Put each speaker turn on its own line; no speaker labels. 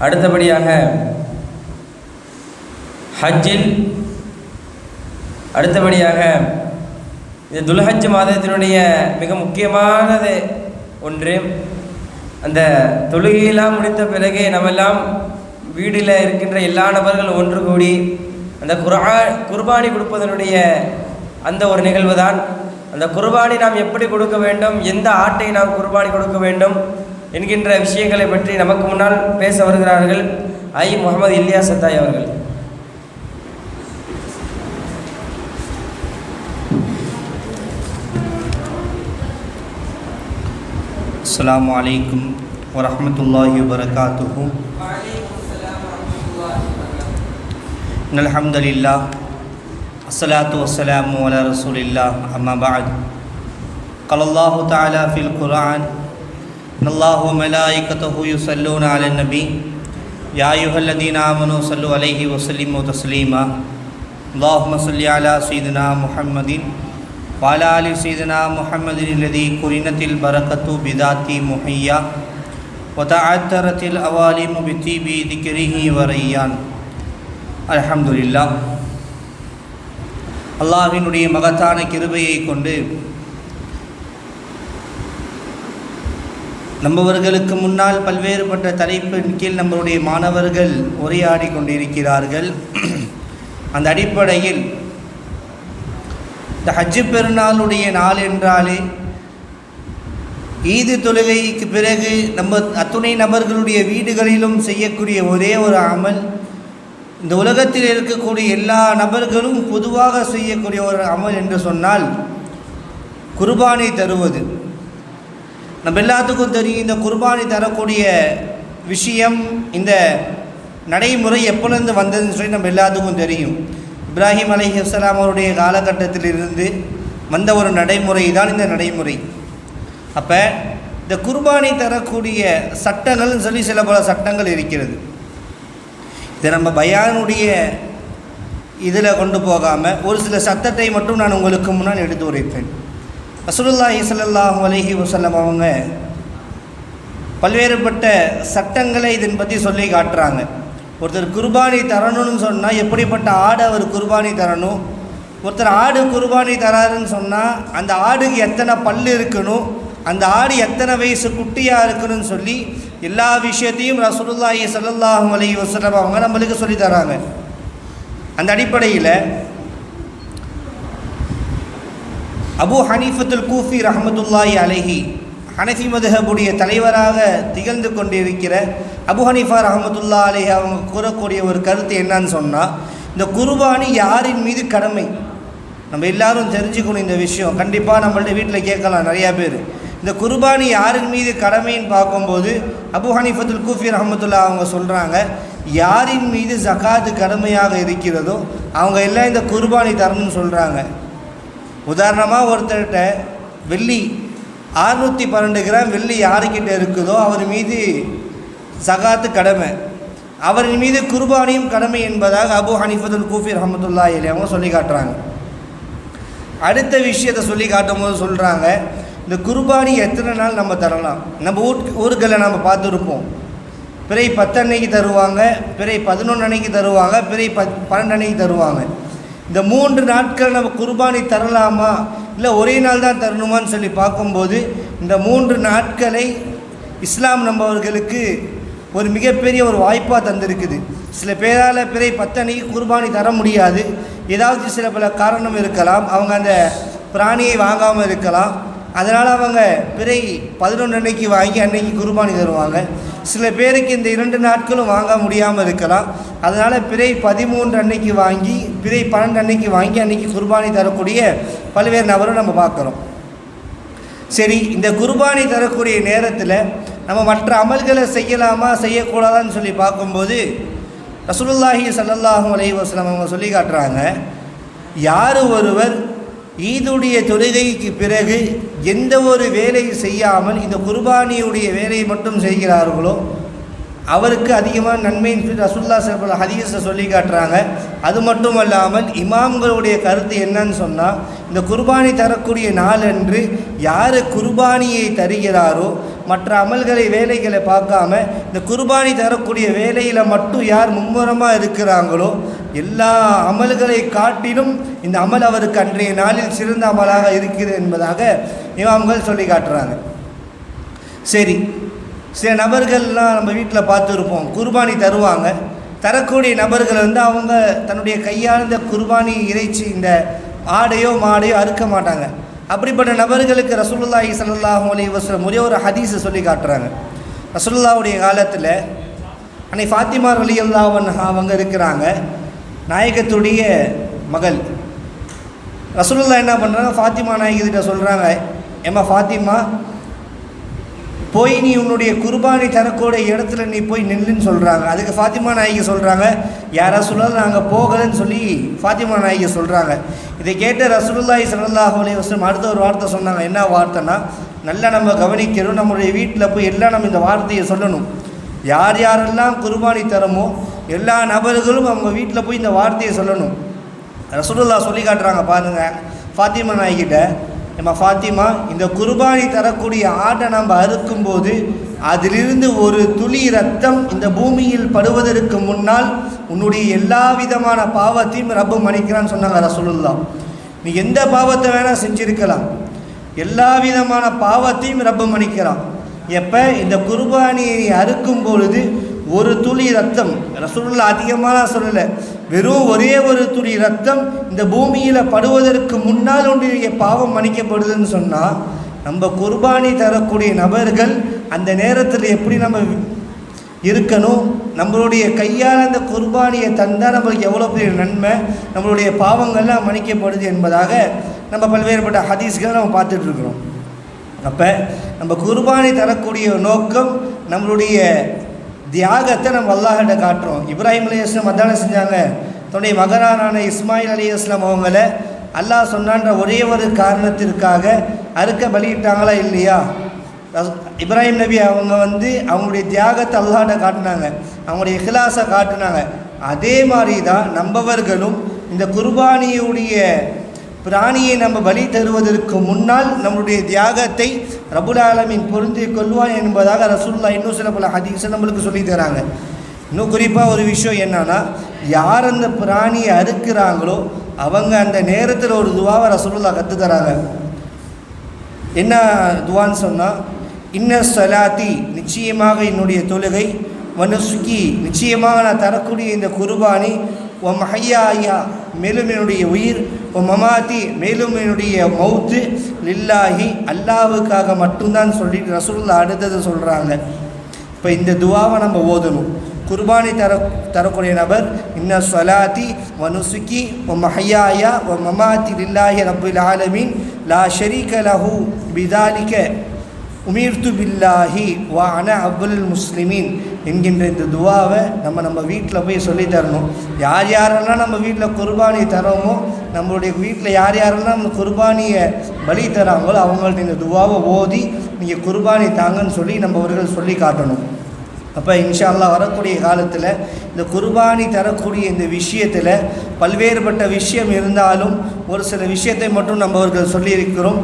அடுத்தபடியாக ஹஜ்ஜில் அடுத்தபடியாக இந்த துல்ஹஜ் மாதத்தினுடைய மிக முக்கியமானது ஒன்று, அந்த தொழுகையெல்லாம் முடித்த பிறகு நம்மெல்லாம் வீடில் இருக்கின்ற எல்லா நபர்கள் ஒன்று கூடி அந்த குர்பானி கொடுப்பதனுடைய அந்த ஒரு நிகழ்வு தான். அந்த குர்பானி நாம் எப்படி கொடுக்க வேண்டும், எந்த ஆட்டை நாம் குர்பானி கொடுக்க வேண்டும் என்கின்ற விஷயங்களை பற்றி நமக்கு முன்னால் பேச வருகிறார்கள் முகமது இல்யாஸ் சத்தாய் அவர்கள்.
அஸ்ஸலாமு அலைக்கும் வரஹ்மத்துல்லாஹி வபரகாத்துஹு. இன்னல் ஹம்தலில்லாஹ் அஸ்ஸலாத்து வஸ்ஸலாமு அலா ரசூலில்லாஹ் அம்மா பஅத். क़ालल्लाहु तआला फ़िल क़ुरआन இன்னல்லாஹு வ மலாயிகத்துஹு யுஸல்லூன அலன் நபி யா அய்யுஹல்லதீன ஆமனூ ஸல்லு அலைஹி வஸல்லிமு தஸ்லீமா. அல்லாஹும்ம ஸல்லி அலா ஸய்யிதினா முஹம்மதின் வ அலா ஆலி ஸய்யிதினா முஹம்மதின் அல்லதீ குரினத்தில் பரக்கத்து பிதாத்தி முஹய்யா வ தஅத்தரத்தில் அவாலிமு பிதீபி திக்ரிஹி வ ரையான். அல்ஹம்துலில்லாஹ். அல்லாஹ்வினுடைய மகத்தான கிருபையை கொண்டு நம்மவர்களுக்கு முன்னால் பல்வேறுபட்ட தலைப்பின் கீழ் நம்மளுடைய மாணவர்கள் உரையாடி கொண்டிருக்கிறார்கள். அந்த அடிப்படையில் இந்த ஹஜ்ஜு பெருநாளுடைய நாள் என்றாலே ஈது தொழுகைக்கு பிறகு நம்ம அத்துணை நபர்களுடைய வீடுகளிலும் செய்யக்கூடிய ஒரே ஒரு அமல், இந்த உலகத்தில் இருக்கக்கூடிய எல்லா நபர்களும் பொதுவாக செய்யக்கூடிய ஒரு அமல் என்று சொன்னால் குர்பானி தருவது. நம்ம எல்லாத்துக்கும் தெரியும், இந்த குர்பானி தரக்கூடிய விஷயம், இந்த நடைமுறை எப்பொழுது வந்ததுன்னு சொல்லி நம்ம எல்லாத்துக்கும் தெரியும். இப்ராஹிம் அலைஹிஸ்ஸலாம் அவருடைய காலகட்டத்திலிருந்து வந்த ஒரு நடைமுறை தான் இந்த நடைமுறை. அப்போ இந்த குர்பானி தரக்கூடிய சட்டங்கள்னு சொல்லி சில பல சட்டங்கள் இருக்கிறது. இதை நம்ம பயானுடைய இதில் கொண்டு போகாமல் ஒரு சில சட்டத்தை மட்டும் நான் உங்களுக்கு முன்னால் எடுத்து உரைப்பேன். ரசூலுல்லாஹி ஸல்லல்லாஹு அலைஹி வஸல்லம் அவங்க பல்வேறுபட்ட சட்டங்களை இதன் பற்றி சொல்லி காட்டுறாங்க. ஒருத்தர் குர்பானி தரணும்னு சொன்னால் எப்படிப்பட்ட ஆடு அவர் குர்பானி தரணும், ஒருத்தர் ஆடு குர்பானி தராருன்னு சொன்னால் அந்த ஆடுக்கு எத்தனை பல் இருக்கணும், அந்த ஆடு எத்தனை வயசு குட்டியாக இருக்கணும்னு சொல்லி எல்லா விஷயத்தையும் ரசூலுல்லாஹி ஸல்லல்லாஹு அலைஹி வஸல்லம் அவங்க நம்மளுக்கு சொல்லி தராங்க. அந்த அடிப்படையில் அபு ஹனீஃபத்துல் கூஃபி ரஹ்மத்துல்லாஹி அலைஹி, ஹனஃபி மதுஹபுடைய தலைவராக திகழ்ந்து கொண்டிருக்கிற அபு ஹனீஃபா ரஹ்மத்துல்லாஹி அலைஹி அவங்க கூறக்கூடிய ஒரு கருத்து என்னன்னு சொன்னால், இந்த குர்பானி யாரின் மீது கடமை. நம்ம எல்லாரும் தெரிஞ்சுக்கணும் இந்த விஷயம். கண்டிப்பாக நம்மள்ட்ட வீட்டில் கேட்கலாம் நிறையா பேர், இந்த குர்பானி யாரின் மீது கடமைன்னு பார்க்கும்போது அபு ஹனீஃபத்துல் கூஃபி ரஹ்மத்துல்லாஹி அவங்க சொல்கிறாங்க, யாரின் மீது ஜகாத்து கடமையாக இருக்கிறதோ அவங்க எல்லாம் இந்த குர்பானி தரணும்னு சொல்கிறாங்க. உதாரணமாக ஒருத்தர்கிட்ட வெள்ளி 612 கிராம் வெள்ளி யாருக்கிட்ட இருக்குதோ அவர் மீது ஜகாத்து கடமை, அவரின் மீது குர்பானியும் கடமை என்பதாக அபு ஹனீஃபத்துல் கூஃபி ரஹ்மத்துல்லாஹி அலைஹி அவங்க சொல்லி காட்டுறாங்க. அடுத்த விஷயத்தை சொல்லி காட்டும் போது சொல்கிறாங்க, இந்த குர்பானி எத்தனை நாள் நம்ம தரலாம். நம்ம ஊர்களில் நம்ம பார்த்துருப்போம், பிறை 10 அன்னைக்கு தருவாங்க, பிறை 11 அன்னைக்கு தருவாங்க, பிறை 12 அன்னைக்கு தருவாங்க. இந்த 3 நாட்கள் நம்ம குர்பானி தரலாமா இல்லை ஒரே நாள் தான் தரணுமான்னு சொல்லி பார்க்கும்போது இந்த 3 நாட்களை இஸ்லாம் நம்மவர்களுக்கு ஒரு மிகப்பெரிய ஒரு வாய்ப்பாக தந்திருக்குது. சில பேரால் பிறை 10 அன்னைக்கு குர்பானி தர முடியாது, ஏதாவது சில பல காரணம் இருக்கலாம், அவங்க அந்த பிராணியை வாங்காமல் இருக்கலாம், அதனால் அவங்க பிறை 11 அன்னைக்கு வாங்கி அன்னைக்கு குர்பானி தருவாங்க. சில பேருக்கு இந்த 2 நாட்களும் வாங்க முடியாமல் இருக்கலாம், அதனால் பிறை 13 அன்னைக்கு வாங்கி பிறை 12 அன்னைக்கு வாங்கி அன்னைக்கு குர்பானி தரக்கூடிய பல்வேறு நபரும் நம்ம பார்க்குறோம். சரி, இந்த குர்பானி தரக்கூடிய நேரத்தில் நம்ம மற்ற அமல்களை செய்யலாமா செய்யக்கூடாதான்னு சொல்லி பார்க்கும்போது ரசூலுல்லாஹி ஸல்லல்லாஹு அலைஹி வஸல்லம் அவங்க சொல்லி காட்டுறாங்க, யார் ஒருவர் ஈதுடைய தொழுகைக்கு பிறகு எந்த ஒரு வேலை செய்யாமல் இந்த குர்பானியுடைய வேலையை மட்டும் செய்கிறார்களோ அவருக்கு அதிகமான நன்மைன்னு சொல்லி ரசூலுல்லாஹி ஸல்லல்லாஹு அலைஹி வஸல்லம் ஹதீஸை சொல்லி காட்டுறாங்க. அது மட்டும் அல்லாமல் இமாம்களுடைய கருத்து என்னன்னு சொன்னால், இந்த குர்பானி தரக்கூடிய நாளன்று யார் குர்பானியை தருகிறாரோ மற்ற அமல்களை வேலைகளை பார்க்காம இந்த குர்பானி தரக்கூடிய வேலையில் மட்டும் யார் மும்முரமாக இருக்கிறாங்களோ எல்லா அமல்களை காட்டிலும் இந்த அமல் அவருக்கு அன்றைய நாளில் சிறந்த அமலாக இருக்கிறது என்பதாக இமாம்கள் சொல்லி காட்டுறாங்க. சரி, சில நபர்கள்லாம் நம்ம வீட்டில் பார்த்துருப்போம், குர்பானி தருவாங்க. தரக்கூடிய நபர்கள் அவங்க தன்னுடைய கையார்ந்த குர்பானி இறைச்சி இந்த ஆடையோ மாடையோ அறுக்க மாட்டாங்க. அப்படிப்பட்ட நபர்களுக்கு ரசூலுல்லாஹி ஸல்லல்லாஹு அலைஹி வஸல்லம் ஒரே ஒரு ஹதீஸை சொல்லி காட்டுறாங்க. ரசூலுல்லாஹுடைய காலத்தில் அன்னை ஃபாத்திமா ரலியல்லாஹு அன்ஹா அவங்க இருக்கிறாங்க, நாயகத்துடைய மகள். ரசூலுல்லாஹ் என்ன பண்ணுறாங்க, ஃபாத்திமா நாயகிட்ட சொல்கிறாங்க, ஏம்மா ஃபாத்திமா, போய் நீ உன்னுடைய குர்பானி தரக்கூடிய இடத்துல நீ போய் நில்லுன்னு சொல்கிறாங்க. அதுக்கு ஃபாத்திமா நாயகி சொல்கிறாங்க, யார் ரசூலுல்லாஹ் நாங்கள் போகலன்னு சொல்லி ஃபாத்திமா நாயகி சொல்கிறாங்க. இதை கேட்ட ரசூலுல்லாஹி ஸல்லல்லாஹு அலைஹி வஸல்லம் அடுத்த ஒரு வார்த்தை சொன்னாங்க. என்ன வார்த்தைன்னா, நல்லா நம்ம கவனிக்கிறோம், நம்மளுடைய வீட்டில் போய் எல்லாம் நம்ம இந்த வார்த்தையை சொல்லணும். யார் யாரெல்லாம் குர்பானி தரமோ எல்லா நபர்களும் அவங்க வீட்டில் போய் இந்த வார்த்தையை சொல்லணும். ரசூலுல்லாஹ் சொல்லி காட்டுறாங்க பாருங்கள் ஃபாத்திமா நாயகிட்ட, நம்ம ஃபாத்திமா, இந்த குர்பானி தரக்கூடிய ஆட்டை நம்ம அறுக்கும்போது அதிலிருந்து ஒரு துளி ரத்தம் இந்த பூமியில் படுவதற்கு முன்னால் உன்னுடைய எல்லா விதமான பாவத்தையும் ரப்பு மன்னிக்கிறான்னு சொன்னாங்க ரசூலுல்லாஹ். நீ எந்த பாவத்தை வேணால் செஞ்சிருக்கலாம், எல்லா விதமான பாவத்தையும் ரப்பு மன்னிக்கிறான். எப்போ இந்த குர்பானியை நீ அறுக்கும் பொழுது ஒரு துளி ரத்தம், ரசூலுல்லாஹ் அதிகமாக சொல்லலை, வெறும் ஒரே ஒரு துளி ரத்தம் இந்த பூமியில் படுவதற்கு முன்னால் உன்னுடைய பாவம் மன்னிக்கப்படுதுன்னு சொன்னால், நம்ம குர்பானி தரக்கூடிய நபர்கள் அந்த நேரத்தில் எப்படி நம்ம இருக்கணும், நம்மளுடைய கையால் அந்த குர்பானியை தந்தால் நம்மளுக்கு எவ்வளோ பெரிய நன்மை, நம்மளுடைய பாவங்கள்லாம் மன்னிக்கப்படுது என்பதாக நம்ம பல்வேறுபட்ட ஹதீஸ்களை நம்ம பார்த்துட்ருக்குறோம். அப்போ நம்ம குர்பானி தரக்கூடிய நோக்கம் நம்மளுடைய தியாகத்தை நம்ம அல்லாஹ்கிட்ட காட்டுறோம். இப்ராஹிம் அலைஹிஸ்ஸலாம் அதான செஞ்சாங்க, தன்னுடைய மகனான இஸ்மாயில் அலைஹிஸ்ஸலாம் அவங்கள அல்லாஹ் சொன்னான்ற ஒரே ஒரு காரணத்திற்காக அறுக்க பலியிட்டாங்களா இல்லையா? இப்ராஹிம் நபி அவங்க அவங்களுடைய தியாகத்தை அல்லாஹ்கிட்ட காட்டினாங்க, அவங்களுடைய இஹ்லாஸை காட்டினாங்க. அதே மாதிரி தான் நம்மவர்களும் இந்த குர்பானியுடைய பிராணியை நம்ம பலி தருவதற்கு முன்னால் நம்முடைய தியாகத்தை ரப்புல் ஆலமீன் பொருந்தி கொள்வான் என்பதாக ரசூலுல்லாஹ் இன்னும் சில பல ஹதீஸை நம்மளுக்கு சொல்லி தராங்க. இன்னும் குறிப்பாக ஒரு விஷயம் என்னன்னா, யார் அந்த பிராணியை அறுக்கிறாங்களோ அவங்க அந்த நேரத்தில் ஒரு துவாவை ரசூலுல்லாஹ் கற்று தராங்க. என்ன துவான்னு சொன்னால், இன்ன ஸலாத்தி, நிச்சயமாக என்னுடைய தொழுகை, வனுசுகி, நிச்சயமாக நான் தரக்கூடிய இந்த குர்பானி, ஒ மஹையா, மேலும் என்னுடைய உயிர், ஒ மமாத்தி, மேலும் என்னுடைய மௌத்து, லில்லாஹி, அல்லாஹுக்காக மட்டும்தான் சொல்லிட்டு ரசூலுல்லாஹ் அடுத்தது சொல்கிறாங்க. இப்போ இந்த துவாவை நம்ம ஓதணும். குர்பானி தரக்கூடிய நபர், இன்ன ஸலாத்தி வனுசுகி ஒ மஹையா ஒ மமாத்தி லில்லாஹி ரப்பில் ஆலமீன் லா ஷரீக லஹு பிதாலிக உமீர்த்து பில்லாஹி வா அன அவ்வல் முஸ்லிமீன் என்கின்ற இந்த துவாவை நம்ம வீட்டில் போய் சொல்லித்தரணும். யார் யாரெல்லாம் நம்ம வீட்டில் குர்பானி தரோமோ, நம்மளுடைய வீட்டில் யார் யாரெல்லாம் நம்ம குர்பானியை பலி தராங்களோ அவங்கள்ட்ட இந்த துவாவை ஓதி நீங்கள் குர்பானி தாங்கன்னு சொல்லி நம்மவர்கள் சொல்லி காட்டணும். அப்போ இன்ஷா அல்லாஹ் வரக்கூடிய காலத்தில் இந்த குர்பானி தரக்கூடிய இந்த விஷயத்தில் பல்வேறுபட்ட விஷயம் இருந்தாலும் ஒரு சில விஷயத்தை மட்டும் நம்மவர்கள் சொல்லியிருக்கிறோம்.